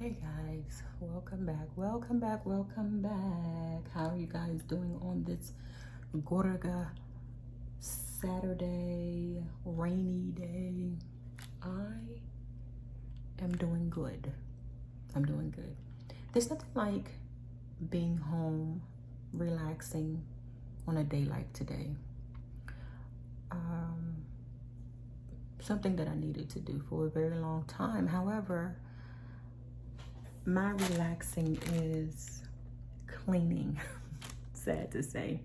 Hey guys, welcome back, welcome back, welcome back. How are you guys doing on this Gorga Saturday, rainy day? I am doing good. I'm doing good. There's nothing like being home, relaxing on a day like today. Something that I needed to do for a very long time. However, my relaxing is cleaning. Sad to say,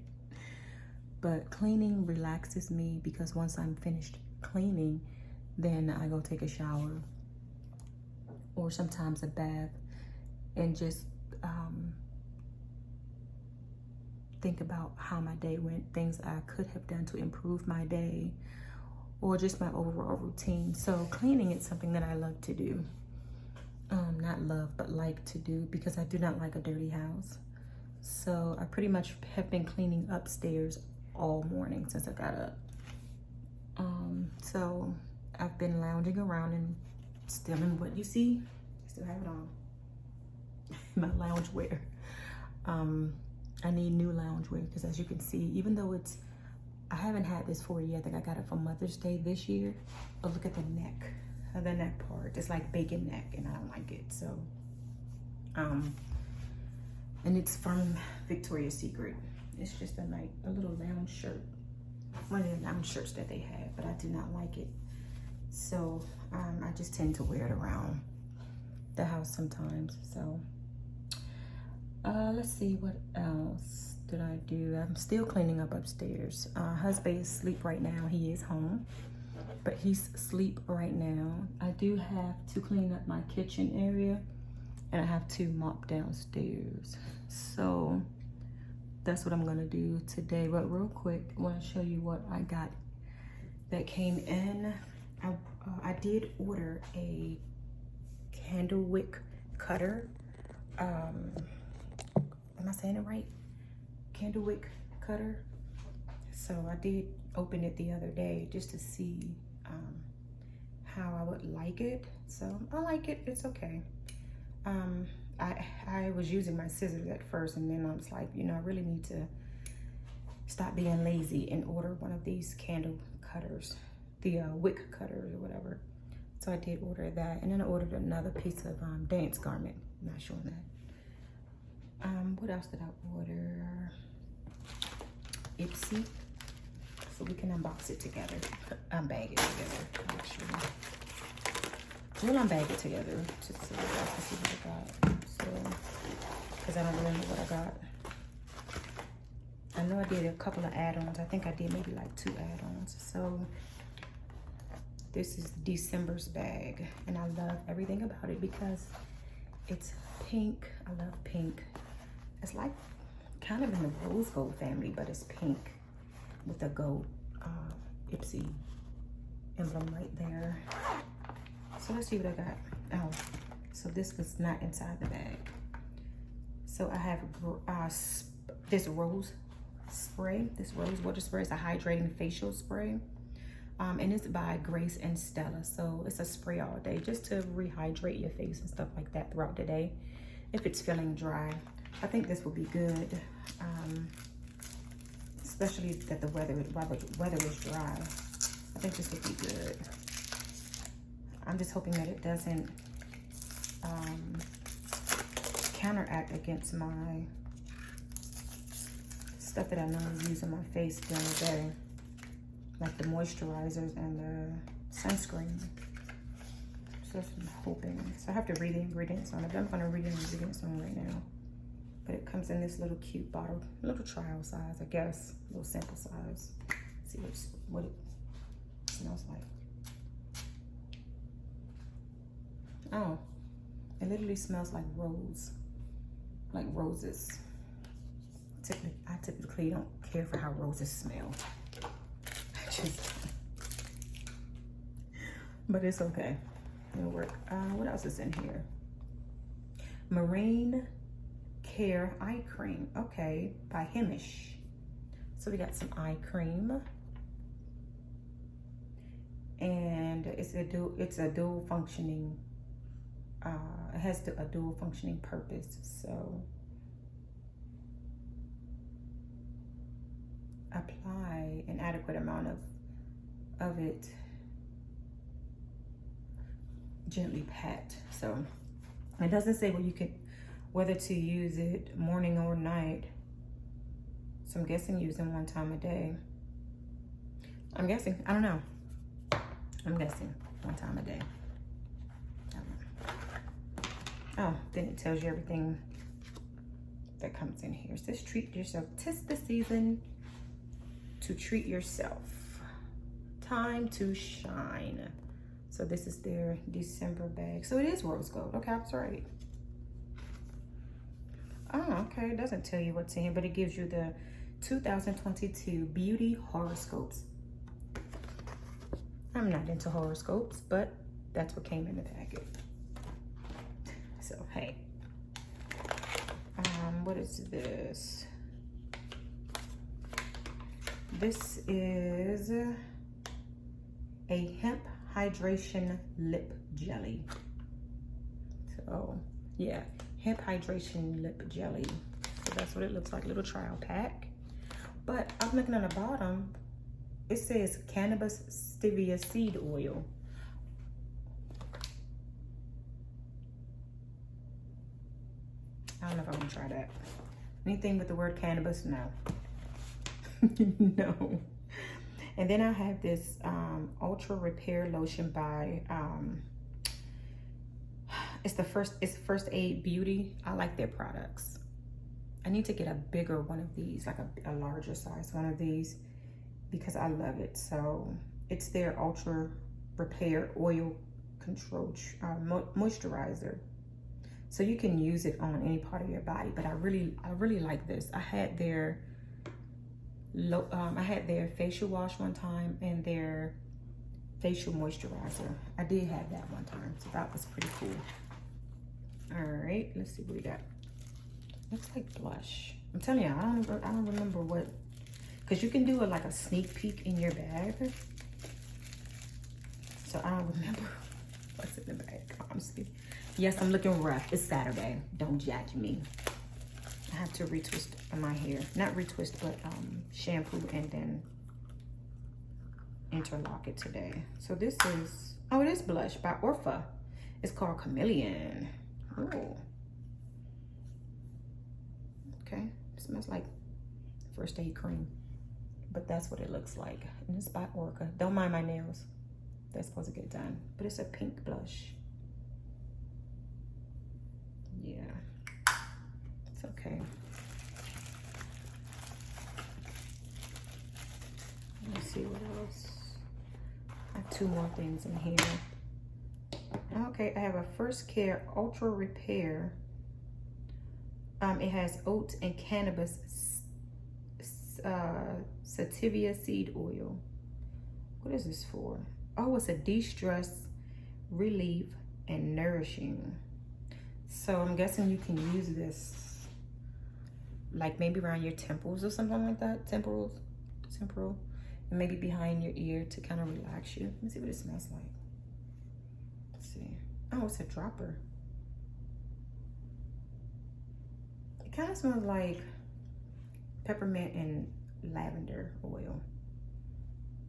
but cleaning relaxes me because once I'm finished cleaning, then I go take a shower or sometimes a bath and just think about how my day went, things I could have done to improve my day, or just my overall routine. So cleaning is something that I love to do. Not love, but like to do, because I do not like a dirty house. So I pretty much have been cleaning upstairs all morning since I got up. So I've been lounging around and still in what you see, I still have it on. My loungewear. I need new loungewear because as you can see, even though I haven't had this for a year, I think I got it for Mother's Day this year. But look at the neck part. It's like bacon neck and I don't like it. So, and it's from Victoria's Secret. It's just a little lounge shirt. One of the lounge shirts that they have, but I do not like it. So, I just tend to wear it around the house sometimes. So, let's see, what else did I do? I'm still cleaning up upstairs. Husband is asleep right now. He is home, but he's asleep right now. I do have to clean up my kitchen area and I have to mop downstairs. So that's what I'm gonna do today. But real quick, I wanna show you what I got that came in. I did order a candle wick cutter. Am I saying it right? Candle wick cutter. So I did open it the other day just to see how I would like it. So I like it, it's okay. I was using my scissors at first and then I was like, I really need to stop being lazy and order one of these candle cutters, the wick cutters or whatever. So I did order that, and then I ordered another piece of dance garment. I'm not showing that. What else did I order? Ipsy. So we can unbox it together. Unbag it together, actually. We'll unbag it together just so you guys can see what I got. So, because I don't remember what I got. I know I did a couple of add-ons. I think I did maybe like 2 add-ons. So this is December's bag, and I love everything about it because it's pink. I love pink. It's like kind of in the rose gold family, but it's pink with a gold Ipsy emblem right there. So let's see what I got. Oh, so this was not inside the bag. So I have this rose spray. This rose water spray is a hydrating facial spray. And it's by Grace and Stella. So it's a spray all day just to rehydrate your face and stuff like that throughout the day if it's feeling dry. I think this will be good, especially that the weather is dry. I think this would be good. I'm just hoping that it doesn't counteract against my stuff that I normally use on my face during the day, like the moisturizers and the sunscreen. So that's what I'm hoping. So I have to read the ingredients on it. I'm going to read the ingredients on it right now. But it comes in this little cute bottle, little trial size, I guess, little sample size. Let's see what it smells like. Oh, it literally smells like rose, like roses. I typically don't care for how roses smell. But it's okay. It'll work. What else is in here? Marine Care Eye Cream. Okay, by Hemp. So we got some eye cream. And it's a dual functioning it has a dual functioning purpose. So apply an adequate amount of it, gently pat. So it doesn't say whether to use it morning or night. So I'm guessing using one time a day. I'm guessing, I don't know. I'm guessing one time a day. Oh, then it tells you everything that comes in here. It says treat yourself. 'Tis the season to treat yourself. Time to shine. So this is their December bag. So it is rose gold. Okay, I was right. Oh, okay. It doesn't tell you what's in here, but it gives you the 2022 beauty horoscopes. I'm not into horoscopes, but that's what came in the packet. So, hey. What is this? This is a hemp hydration lip jelly. So, yeah, hemp hydration lip jelly. So that's what it looks like, little trial pack. But I'm looking at the bottom, it says cannabis stevia seed oil. I don't know if I'm gonna try that. Anything with the word cannabis, no. No. And then I have this Ultra Repair Lotion by, it's First Aid Beauty. I like their products. I need to get a bigger one of these, like a larger size one of these, because I love it. So it's their Ultra Repair Oil Control Moisturizer. So you can use it on any part of your body, but I really like this. I had their facial wash one time and their facial moisturizer. I did have that one time, so that was pretty cool. All right, let's see what we got. Looks like blush. I'm telling you, I don't remember what, because you can do it like a sneak peek in your bag. So I don't remember what's in the bag, honestly. Yes, I'm looking rough. It's Saturday. Don't judge me. I have to retwist my hair. Not retwist, but shampoo and then interlock it today. So this is, oh, it is blush by Orpha. It's called Chameleon. Ooh. Okay, it smells like First Aid cream, but that's what it looks like. And it's by Orca. Don't mind my nails. They're supposed to get done, but it's a pink blush. Yeah, it's okay. Let's see what else. I have two more things in here. Okay, I have a First Care Ultra Repair. It has oat and cannabis sativa seed oil. What is this for? Oh, it's a de-stress, relief, and nourishing. So I'm guessing you can use this like maybe around your temples or something like that. Temporal, and maybe behind your ear to kind of relax you. Let me see what it smells like. Let's see. Oh, it's a dropper. It kind of smells like peppermint and lavender oil.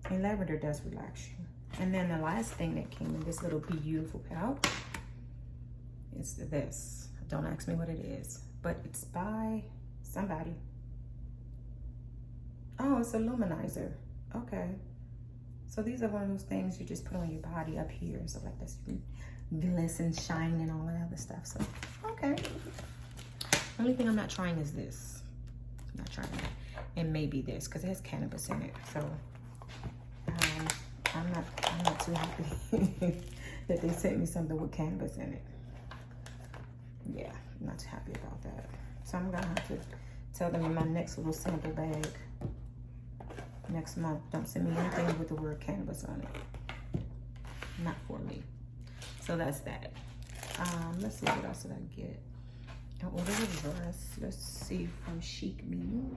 And lavender does relax you. And then the last thing that came in this little beautiful pouch is this. Don't ask me what it is, but it's by somebody. Oh, it's a luminizer. Okay. So these are one of those things you just put on your body up here and stuff like this. Glisten, shine, and all that other stuff. So, okay. Only thing I'm not trying is this. I'm not trying that. And maybe this, because it has cannabis in it. So, I'm not too happy that they sent me something with cannabis in it. Yeah, I'm not too happy about that. So I'm gonna have to tell them in my next little sample bag next month, don't send me anything with the word cannabis on it. Not for me. So that's that. Let's see what else did I get. I ordered a dress. Let's see from Chic Me.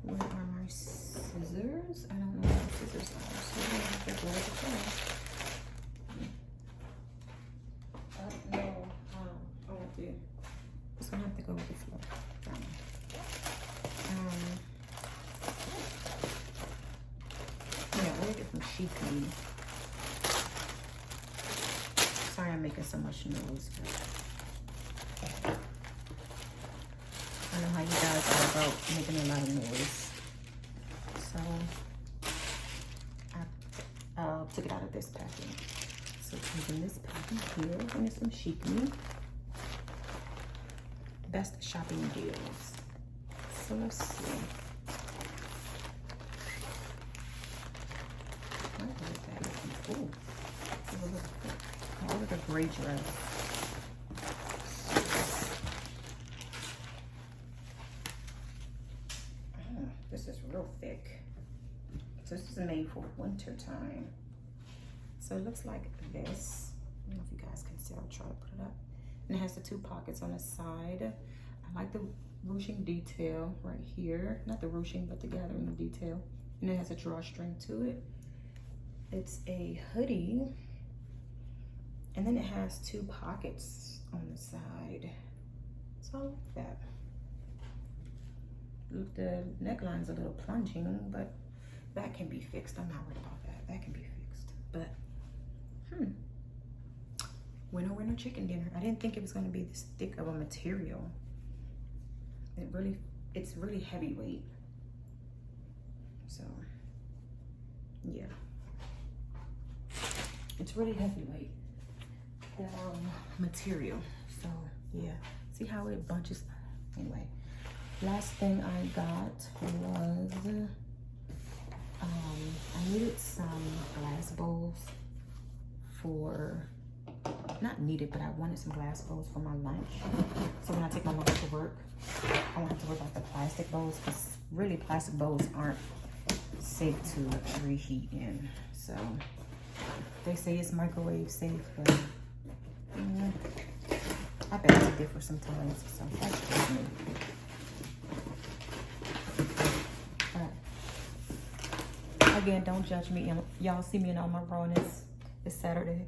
Where are my scissors? I don't know where my scissors are. So I have to go with the phone. Yeah, I ordered it from Chic. Sorry I'm making so much noise. But I know how you guys are about making a lot of noise. So I took it out of this packing. So it comes in this packing here, and it's from Chic. Best shopping deals. So let's see. Ooh, look at the gray dress. This is real thick. So this is made for winter time. So it looks like this. I don't know if you guys can see. I'll try to put it up. And it has the 2 pockets on the side. I like the ruching detail right here. Not the ruching, but the gathering detail. And it has a drawstring to it. It's a hoodie. And then it has 2 pockets on the side. So I like that. Look, the neckline's a little plunging, but that can be fixed. I'm not worried about that. That can be fixed. But, winner chicken dinner. I didn't think it was going to be this thick of a material. It's really heavyweight. So, yeah. It's really heavyweight material. So, yeah. See how it bunches? Anyway, last thing I got was I needed some glass bowls for, not needed, but I wanted some glass bowls for my lunch. So when I take my lunch to work, I won't have to worry about the plastic bowls, because really plastic bowls aren't safe to reheat in. So they say it's microwave safe, but I bet they differ sometimes. So that's just me. Again, don't judge me. Y'all see me in all my rawness. It's Saturday.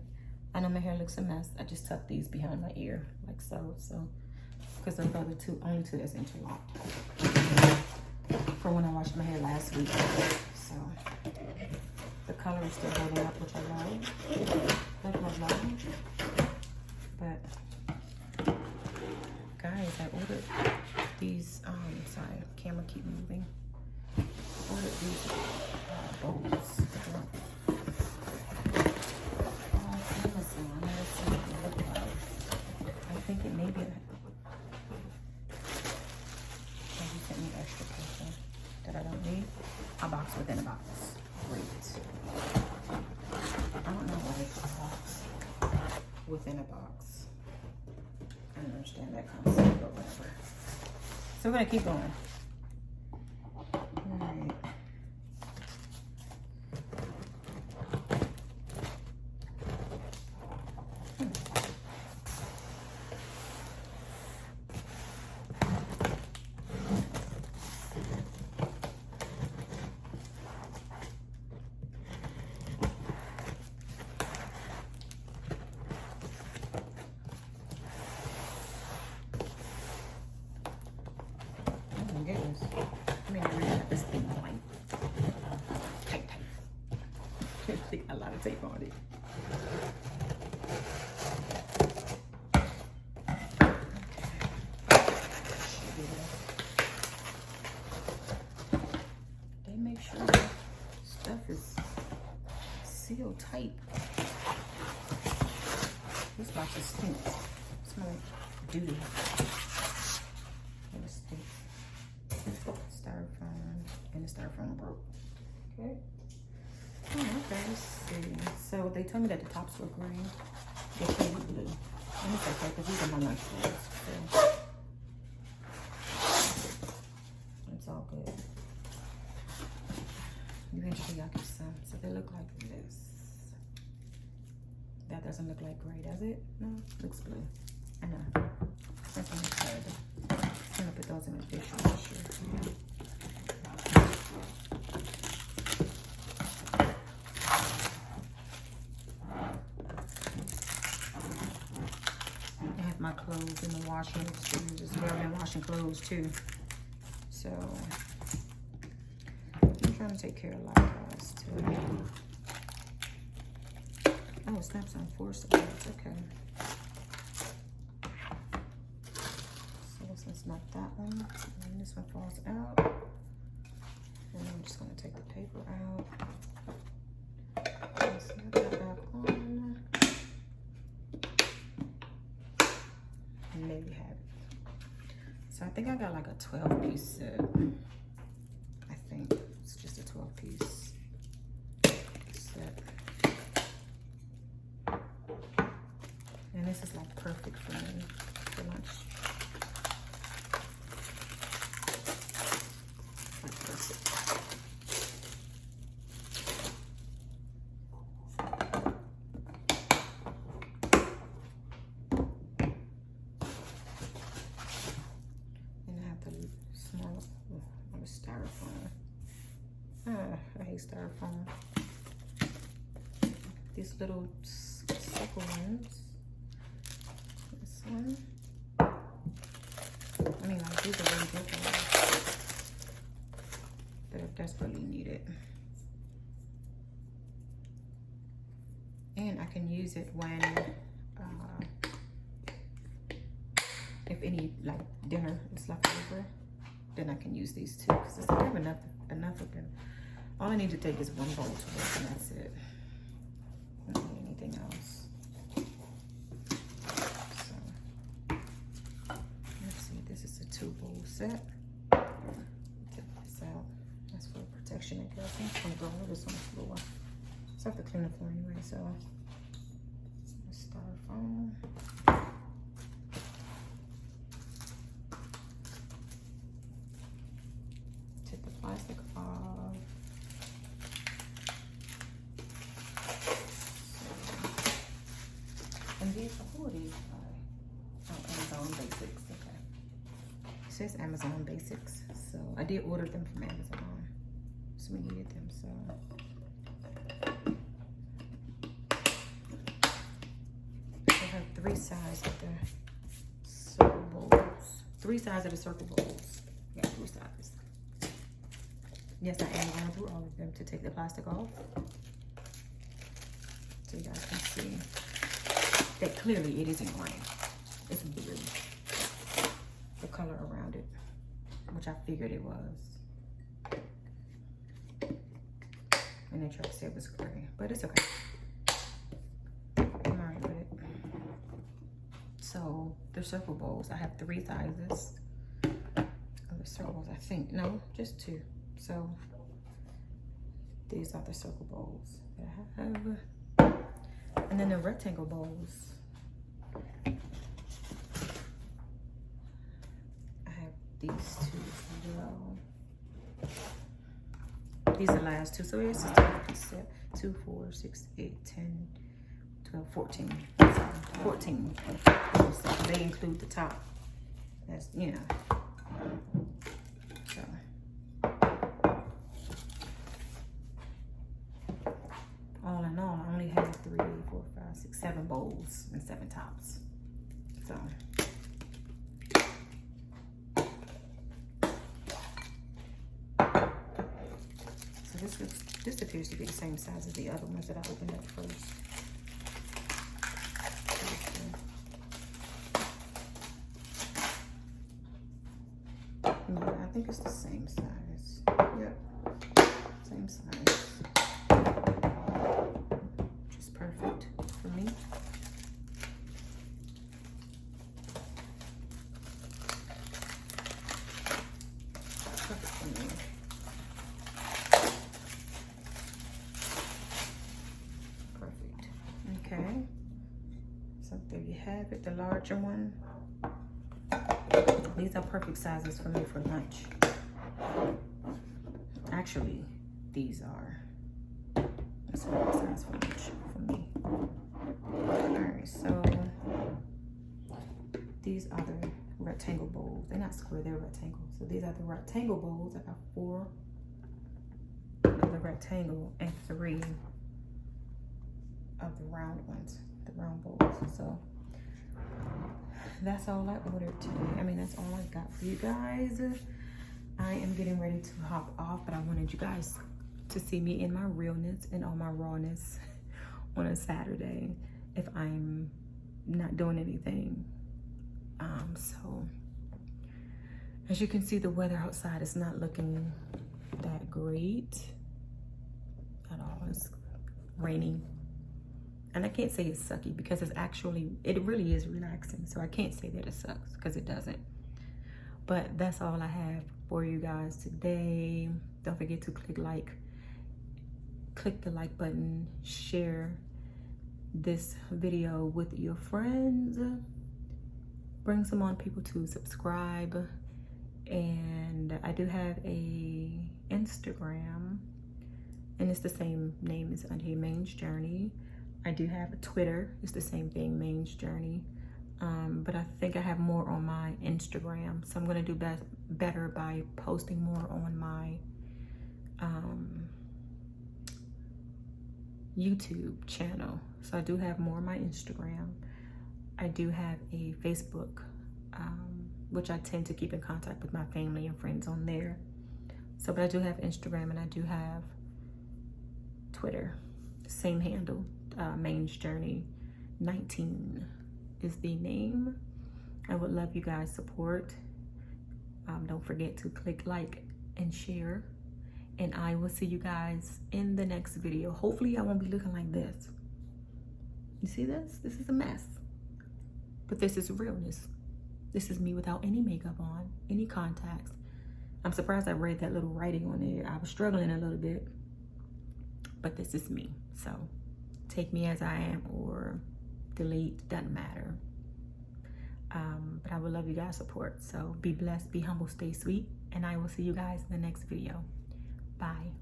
I know my hair looks a mess. I just tucked these behind my ear, like so. So, because those are the only two that's interlocked. For when I washed my hair last week. So, the color is still holding up, which I love. But, guys, I ordered these. Sorry, camera keep moving. I ordered these bowls. I think it may be you sent me extra paper that I don't need. A box within a box. Great. I don't know why it's a box within a box. I don't understand that concept, but whatever. So we're gonna keep going. Alright. A lot of tape on it. They make sure stuff is sealed tight. This box is stink. It's my duty. It stinks. Styrofoam, and the styrofoam broke. Okay. Oh, okay, let's see. So they told me that the tops were green. They shaded blue. And it's okay, because these are my lunch clothes. So it's all good. Eventually y'all get some. So they look like this. That doesn't look like gray, does it? No, it looks blue. I know. That's what I'm excited. I'm gonna put those in the dishwasher. my clothes in the washing machine. Just well been washing clothes too. So I'm trying to take care of a lot of guys too. Oh, it snaps on 4 sides. Okay. So let's snap that one. And this one falls out. And I'm just going to take the paper out. And snap that back on. And maybe have it. So I think I got like a 12-piece set. I think it's just a 12-piece set. And this is like perfect for me for lunch. Like perfect. And I have the small, styrofoam. I hate styrofoam. These little circle ones. This one. I mean, like, these are really good ones. They're desperately needed. And I can use it when, if any, like, dinner is left over, then I can use these too. Because I have enough of them. All I need to take is one bowl to work, and that's it. I don't need anything else. So, let's see. This is a 2-bowl set. Take this out. That's for protection, I guess. I'm going to throw all this on the floor. Just have to clean the floor anyway, so. Styrofoam. Take the plastic off. And these, who are these by? Oh, Amazon Basics, okay. It says Amazon Basics, so I did order them from Amazon. So we needed them, so. I have 3 sides of the circle bowls. 3 sides of the circle bowls. Yeah, 3 sides. Yes, I am going through all of them to take the plastic off. So you guys can see that clearly it isn't green. It's blue. The color around it, which I figured it was. And they tried to say it was gray, but it's okay. I'm alright with it. So the circle bowls, I have 3 sizes of the circle bowls. I think no, just 2. So these are the circle bowls that I have. And then the rectangle bowls, I have these 2 as well. These are the last 2, so it's just a set. 2, 4, 6, 8, 10, 12, 14. 14. So they include the top. That's, you know. So. All in all, I only have 3, 4, 5, 6, 7 bowls and 7 tops. So. This appears to be the same size as the other ones that I opened up first. Yeah, I think it's the same size. Yep, same size. Which is perfect for me. Perfect for me. Okay, so there you have it, the larger one. These are perfect sizes for me for lunch. Actually, these are. That's the right size for lunch for me. Alright, so these are the rectangle bowls. They're not square, they're rectangle. So these are the rectangle bowls. I got 4 of the rectangle and 3 of the round ones, the round bowls. So that's all I ordered today. I mean, that's all I got for you guys. I am getting ready to hop off, but I wanted you guys to see me in my realness and all my rawness on a Saturday if I'm not doing anything. So as you can see, the weather outside is not looking that great at all. It's raining. And I can't say it's sucky because it really is relaxing. So I can't say that it sucks because it doesn't. But that's all I have for you guys today. Don't forget to click the like button, share this video with your friends, bring some on people to subscribe. And I do have a Instagram, and it's the same name as Untitled Mange Journey. I do have a Twitter, it's the same thing, Mange Journey. But I think I have more on my Instagram, so I'm gonna do better by posting more on my YouTube channel. So I do have more on my Instagram. I do have a Facebook, which I tend to keep in contact with my family and friends on there. So, but I do have Instagram and I do have Twitter, same handle, Mange Journey 19 is the name. I would love you guys' support. Don't forget to click like and share. And I will see you guys in the next video. Hopefully I won't be looking like this. You see this? This is a mess. But this is realness. This is me without any makeup on, any contacts. I'm surprised I read that little writing on there. I was struggling a little bit. But this is me. So take me as I am or delete, doesn't matter. But I would love you guys' support. So be blessed, be humble, stay sweet. And I will see you guys in the next video. Bye.